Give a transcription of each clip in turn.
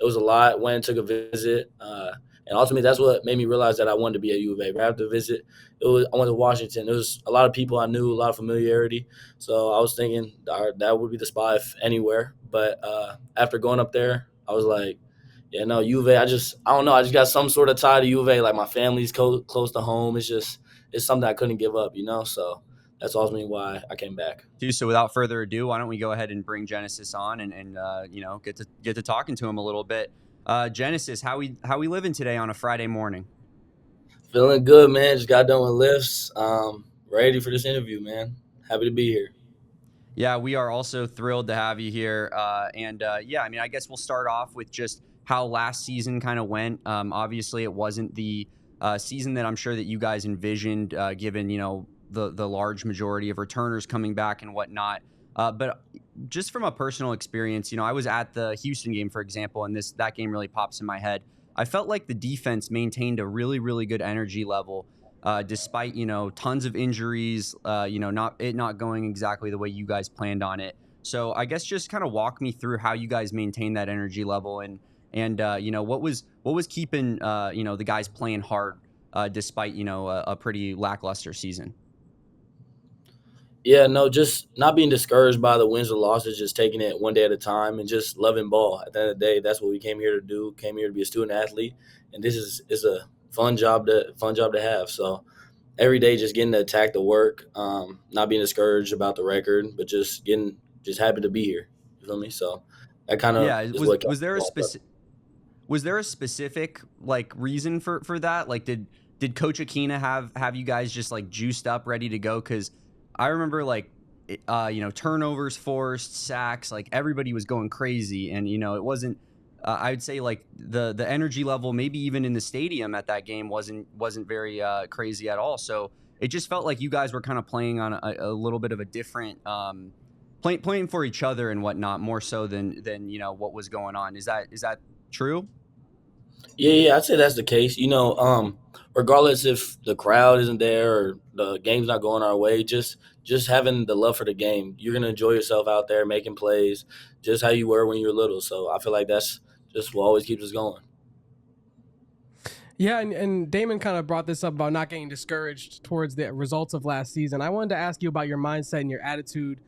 was a lot. Went and took a visit, and ultimately that's what made me realize that I wanted to be at U of A. Right after the visit, I went to Washington. There was a lot of people I knew, a lot of familiarity. So I was thinking that would be the spot if anywhere. But after going up there, I was like, yeah, no, U of A. I don't know. I just got some sort of tie to U of A. Like my family's close to home. It's something I couldn't give up, you know. So that's ultimately why I came back. So without further ado, why don't we go ahead and bring Genesis on and get to talking to him a little bit. Genesis, how we living today on a Friday morning? Feeling good, man. Just got done with lifts. Ready for this interview, man. Happy to be here. Yeah, we are also thrilled to have you here. Yeah, I mean, I guess we'll start off with just how last season kind of went. Obviously, it wasn't the season that I'm sure that you guys envisioned, given the large majority of returners coming back and whatnot. But just from a personal experience, I was at the Houston game, for example, and that game really pops in my head. I felt like the defense maintained a really, really good energy level despite tons of injuries, not going exactly the way you guys planned on it. So I guess just kind of walk me through how you guys maintain that energy level and what was keeping the guys playing hard despite a pretty lackluster season. Yeah, no, just not being discouraged by the wins or losses, just taking it one day at a time and just loving ball. At the end of the day, that's what we came here to do. Came here to be a student athlete, and this is a fun job to have. So every day, just getting to attack the work, not being discouraged about the record, but just happy to be here. You feel me? So that kind of Yeah, is was what kept was me there a going. specific like reason for that? Like did Coach Akina have you guys just like juiced up, ready to go? Because I remember like turnovers forced, sacks, like everybody was going crazy, and it wasn't. I would say like the energy level, maybe even in the stadium at that game, wasn't very crazy at all. So it just felt like you guys were kind of playing on a little bit of a different playing for each other and whatnot, more so than what was going on. Is that true? Yeah, I'd say that's the case. Regardless if the crowd isn't there or the game's not going our way, just having the love for the game, you're gonna enjoy yourself out there making plays, just how you were when you were little. So I feel like that's just what always keeps us going. Yeah, and Damon kind of brought this up about not getting discouraged towards the results of last season. I wanted to ask you about your mindset and your attitude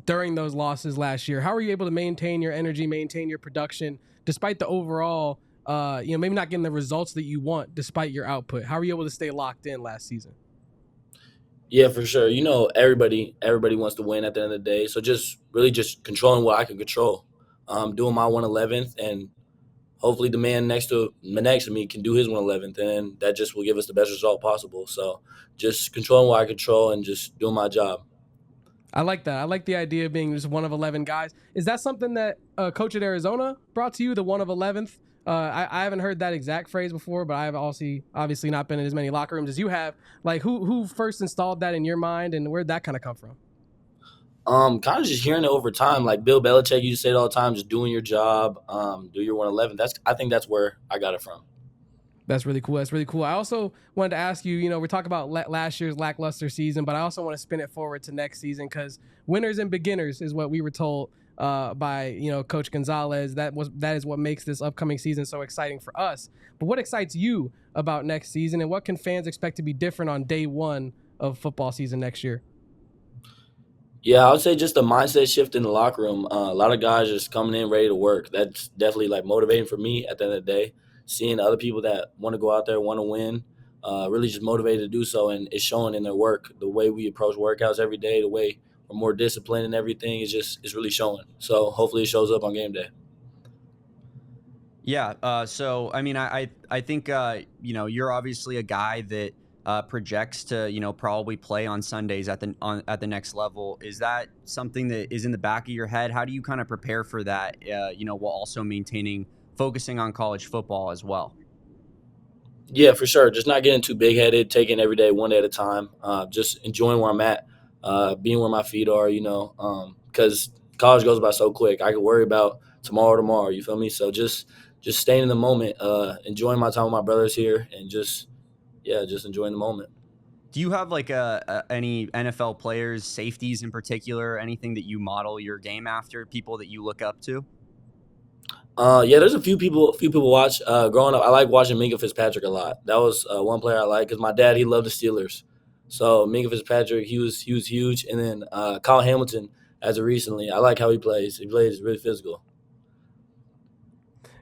during those losses last year. How were you able to maintain your energy, maintain your production, despite the overall, maybe not getting the results that you want, despite your output? How were you able to stay locked in last season? Yeah, for sure. Everybody wants to win at the end of the day. So just really just controlling what I can control, doing my 111th, and hopefully the man next to me can do his 111th, and that just will give us the best result possible. So just controlling what I control and just doing my job. I like that. I like the idea of being just one of 11 guys. Is that something that coach at Arizona brought to you, the one of 11th? I haven't heard that exact phrase before, but I have obviously not been in as many locker rooms as you have. Like, who first installed that in your mind, and where'd that kind of come from? Kind of just hearing it over time. Like Bill Belichick used to say it all the time, just doing your job, do your 111. I think that's where I got it from. That's really cool. That's really cool. I also wanted to ask you, we're talking about last year's lackluster season, but I also want to spin it forward to next season because winners and beginners is what we were told by Coach Gonzalez. That is what makes this upcoming season so exciting for us. But what excites you about next season, and what can fans expect to be different on day one of football season next year? Yeah, I would say just a mindset shift in the locker room. A lot of guys just coming in ready to work. That's definitely like motivating for me at the end of the day. Seeing other people that want to go out there, want to win, really just motivated to do so, and it's showing in their work. The way we approach workouts every day, the way we're more disciplined and everything is really showing. So hopefully it shows up on game day. Yeah. So I mean, I think you're obviously a guy that projects to probably play on Sundays at the next level. Is that something that is in the back of your head? How do you kind of prepare for that? While also focusing on college football as well. Yeah, for sure. Just not getting too big headed, taking every day one day at a time. Just enjoying where I'm at, being where my feet are. Because college goes by so quick. I could worry about tomorrow. You feel me? So just staying in the moment, enjoying my time with my brothers here, and just enjoying the moment. Do you have like any NFL players, safeties in particular, anything that you model your game after, people that you look up to? Yeah, there's a few people watch. Growing up, I like watching Minka Fitzpatrick a lot. That was one player I like because my dad he loved the Steelers. So Minka Fitzpatrick, he was huge, and then Kyle Hamilton as of recently, I like how he plays. He plays really physical.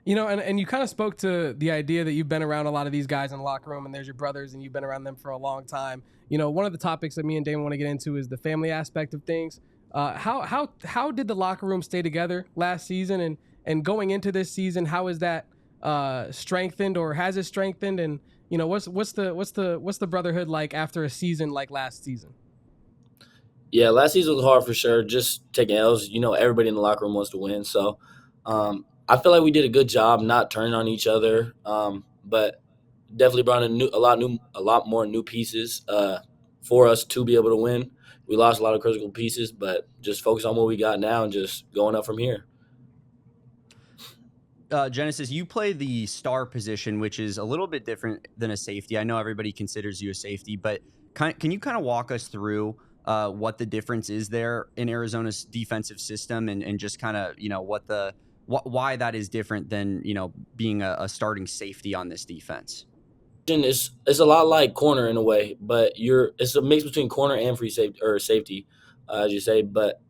And you kind of spoke to the idea that you've been around a lot of these guys in the locker room, and there's your brothers, and you've been around them for a long time. One of the topics that me and Damon want to get into is the family aspect of things. How did the locker room stay together last season, and going into this season, how is that strengthened, or has it strengthened? And what's the brotherhood like after a season like last season? Yeah, last season was hard for sure. Just taking L's. Everybody in the locker room wants to win. So I feel like we did a good job not turning on each other. But definitely brought in a lot more new pieces for us to be able to win. We lost a lot of critical pieces, but just focus on what we got now and just going up from here. Genesis, you play the star position, which is a little bit different than a safety. I know everybody considers you a safety, but can you kind of walk us through what the difference is there in Arizona's defensive system, and just kind of why that is different than being a starting safety on this defense? It's a lot like corner in a way, but it's a mix between corner and free safety or safety, as you say. But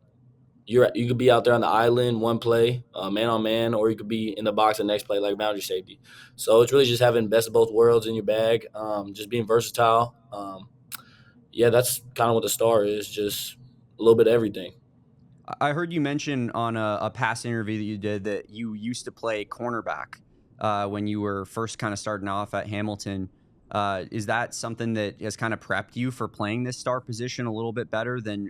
you could be out there on the island one play, man on man, or you could be in the box the next play like boundary safety. So it's really just having best of both worlds in your bag, just being versatile. Yeah, that's kind of what the star is, just a little bit of everything. I heard you mention on a past interview that you did that you used to play cornerback when you were first kind of starting off at Hamilton. Is that something that has kind of prepped you for playing this star position a little bit better than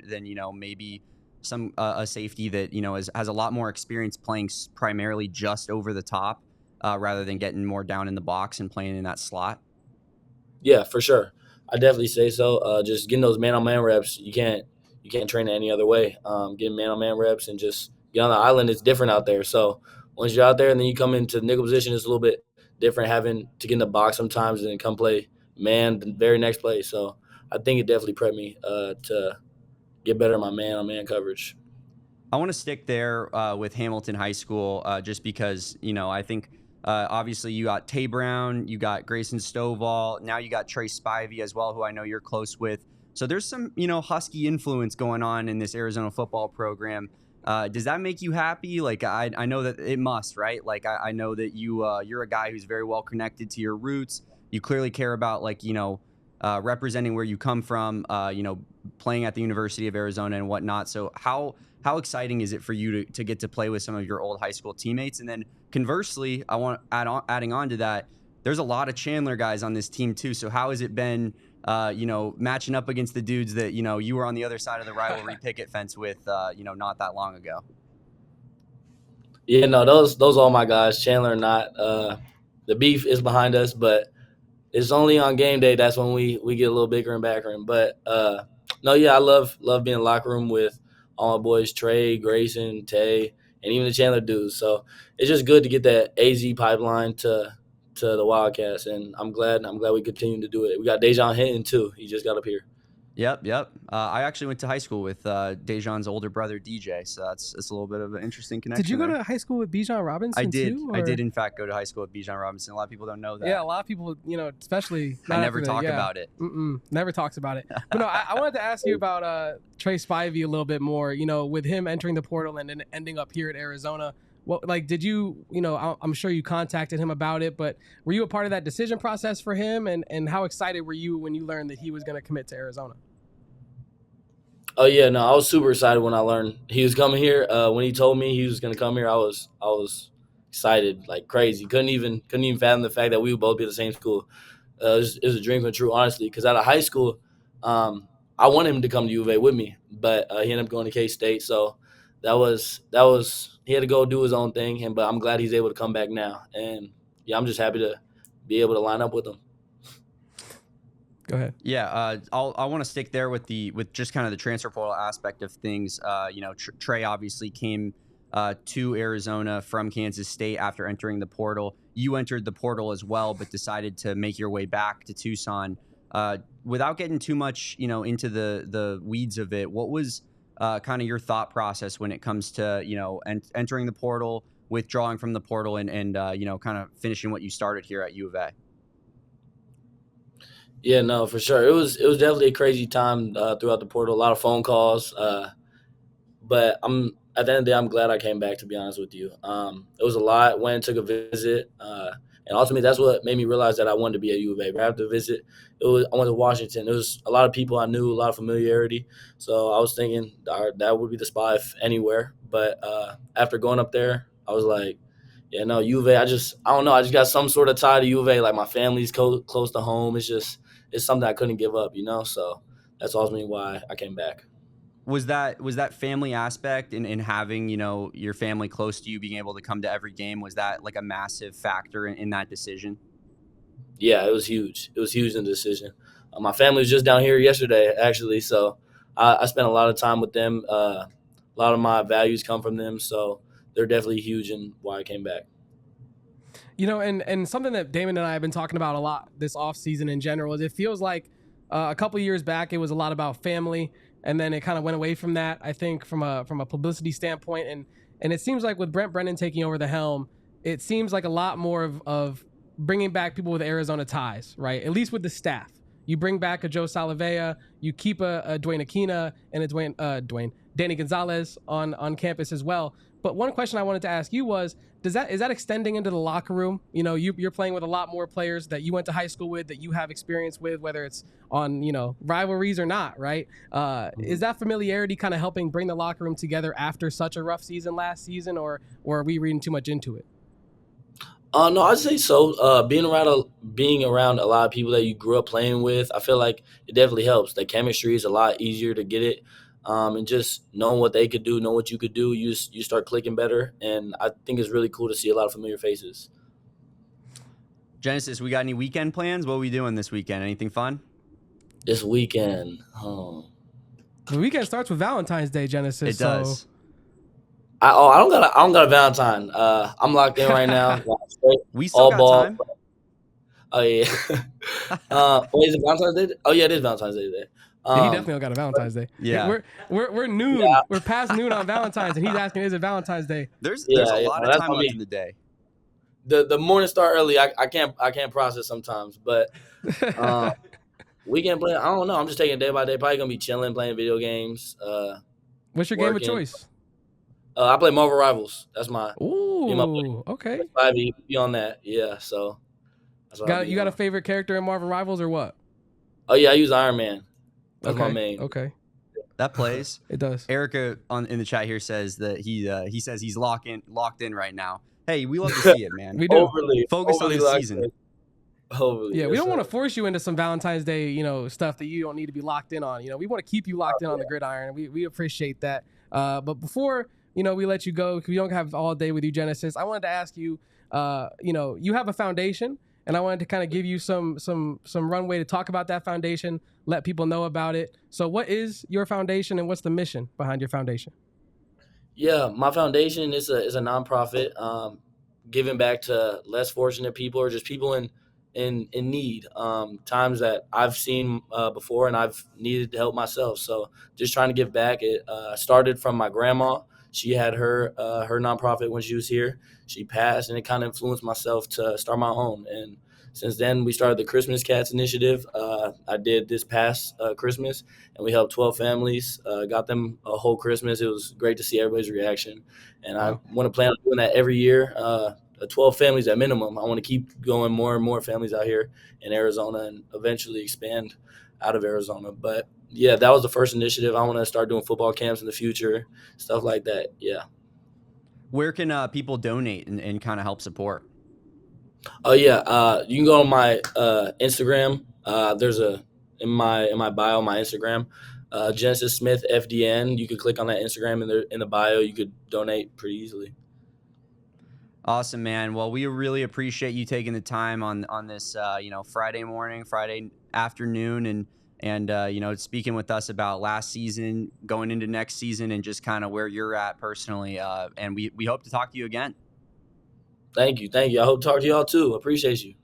maybe some a safety that has a lot more experience playing primarily just over the top rather than getting more down in the box and playing in that slot? Yeah, for sure. I definitely say so. Just getting those man on man reps, you can't train it any other way. Getting man on man reps and just get on the island. It's different out there. So once you're out there and then you come into nickel position, it's a little bit different having to get in the box sometimes and then come play man the very next play. So I think it definitely prepped me to get better at my man on man coverage. I want to stick there with Hamilton High School just because, I think obviously you got Tay Brown, you got Grayson Stovall, now you got Trey Spivey as well, who I know you're close with. So there's some, Husky influence going on in this Arizona football program. Does that make you happy? Like, I know that it must, right? Like, I know that you're a guy who's very well connected to your roots. You clearly care about, like, representing where you come from, playing at the University of Arizona and whatnot. So how exciting is it for you to get to play with some of your old high school teammates? And then conversely, I want adding on to that, there's a lot of Chandler guys on this team too. So how has it been, matching up against the dudes that, you were on the other side of the rivalry picket fence with, not that long ago? Yeah, no, those are all my guys. Chandler or not. The beef is behind us, but it's only on game day that's when we get a little bigger and backer. But no, yeah, I love being in the locker room with all my boys, Trey, Grayson, Tay, and even the Chandler dudes. So it's just good to get that AZ pipeline to the Wildcats, and I'm glad we continue to do it. We got Dejon Hinton too. He just got up here. Yep. I actually went to high school with Dejon's older brother, DJ. So it's a little bit of an interesting connection. Did you go there. to high school with Bijan Robinson? I did. Too, I did, in fact, go to high school with Bijan Robinson. A lot of people don't know that. Yeah, a lot of people, especially I never talk about it. Never talks about it. But no, I wanted to ask you about Trey Spivey a little bit more. With him entering the portal and then ending up here at Arizona. What, like, did you, I'm sure you contacted him about it, but were you a part of that decision process for him? And how excited were you when you learned that he was going to commit to Arizona? Oh yeah, no, I was super excited when I learned he was coming here. When he told me he was going to come here, I was excited like crazy. Couldn't even fathom the fact that we would both be at the same school. It was a dream come true, honestly. Because out of high school, I wanted him to come to U of A with me, but he ended up going to K State. So that was he had to go do his own thing. But I'm glad he's able to come back now, and yeah, I'm just happy to be able to line up with him. Go ahead. Yeah, I want to stick there with just kind of the transfer portal aspect of things. Trey obviously came to Arizona from Kansas State after entering the portal. You entered the portal as well, but decided to make your way back to Tucson. Without getting too much, into the weeds of it, what was kind of your thought process when it comes to, entering the portal, withdrawing from the portal and kind of finishing what you started here at U of A? Yeah, no, for sure. It was definitely a crazy time throughout the portal. A lot of phone calls, but I'm at the end of the day, I'm glad I came back. To be honest with you, it was a lot. Went and took a visit, and ultimately that's what made me realize that I wanted to be at U of A. But after the visit, I went to Washington. There was a lot of people I knew, a lot of familiarity. So I was thinking that would be the spot if anywhere. But after going up there, I was like, yeah, no, U of A. I don't know. I just got some sort of tie to U of A. Like my family's close to home. It's something I couldn't give up, So that's ultimately why I came back. Was that family aspect in having, your family close to you, being able to come to every game, was that like a massive factor in that decision? Yeah, it was huge. It was huge in the decision. My family was just down here yesterday, actually, so I spent a lot of time with them. A lot of my values come from them, so they're definitely huge in why I came back. And something that Damon and I have been talking about a lot this offseason in general is it feels like a couple years back it was a lot about family, and then it kind of went away from that, I think, from a publicity standpoint. And it seems like with Brent Brennan taking over the helm, it seems like a lot more of bringing back people with Arizona ties, right? At least with the staff. You bring back a Joe Salavea, you keep a Dwayne Aquina and a Danny Gonzalez on campus as well. But one question I wanted to ask you was, is that extending into the locker room? You're playing with a lot more players that you went to high school with, that you have experience with, whether it's on, rivalries or not, right? Is that familiarity kind of helping bring the locker room together after such a rough season last season, or are we reading too much into it? No, I'd say so. Being around a lot of people that you grew up playing with, I feel like it definitely helps. The chemistry is a lot easier to get it, and just knowing what they could do, know what you could do, you start clicking better. And I think it's really cool to see a lot of familiar faces. Genesis, we got any weekend plans? What are we doing this weekend? Anything fun? This weekend, The weekend starts with Valentine's Day, Genesis. It does. So I don't got a Valentine. I'm locked in right now. We still All got ball. time. Oh yeah. Wait, is it Valentine's Day? Oh yeah, it is Valentine's Day today. he definitely got a Valentine's Day. Yeah. We're noon. Yeah. We're past noon on Valentine's, and he's asking, is it Valentine's Day? There's a lot of time left in the day. The morning start early. I can't process sometimes, but weekend play. I don't know. I'm just taking it day by day. Probably gonna be chilling, playing video games. What's your game of choice? I play Marvel Rivals. That's my. Ooh, okay. 5e be on that. Yeah, so. You got a favorite character in Marvel Rivals or what? Oh yeah, I use Iron Man. That's okay. my main. Okay. That plays. It does. Erica in the chat here says that he says he's locked in right now. Hey, we love to see it, man. We do. Focus on the season. Overly, yeah, we don't want to force you into some Valentine's Day, stuff that you don't need to be locked in on. We want to keep you locked in on the gridiron. We appreciate that. But before we let you go, because we don't have all day with you, Genesis, I wanted to ask you, you have a foundation, and I wanted to kind of give you some runway to talk about that foundation, let people know about it. So what is your foundation, and what's the mission behind your foundation? Yeah, my foundation is a nonprofit, giving back to less fortunate people or just people in need, times that I've seen before and I've needed to help myself. So just trying to give back. It started from my grandma. She had her nonprofit when she was here. She passed, and it kind of influenced myself to start my own. And since then, we started the Christmas Cats initiative. I did this past Christmas, and we helped 12 families, got them a whole Christmas. It was great to see everybody's reaction, and Wow. I want to plan on doing that every year. 12 families at minimum. I want to keep going more and more families out here in Arizona and eventually expand out of Arizona. But yeah, that was the first initiative. I want to start doing football camps in the future, stuff like that. Yeah. Where can people donate and kind of help support? Oh yeah, you can go on my Instagram. There's in my bio, my Instagram, Genesis Smith FDN. You could click on that Instagram in the bio. You could donate pretty easily. Awesome, man. Well, we really appreciate you taking the time on this Friday morning, Friday afternoon, and speaking with us about last season, going into next season, and just kind of where you're at personally. And we hope to talk to you again. Thank you. I hope to talk to y'all too. Appreciate you.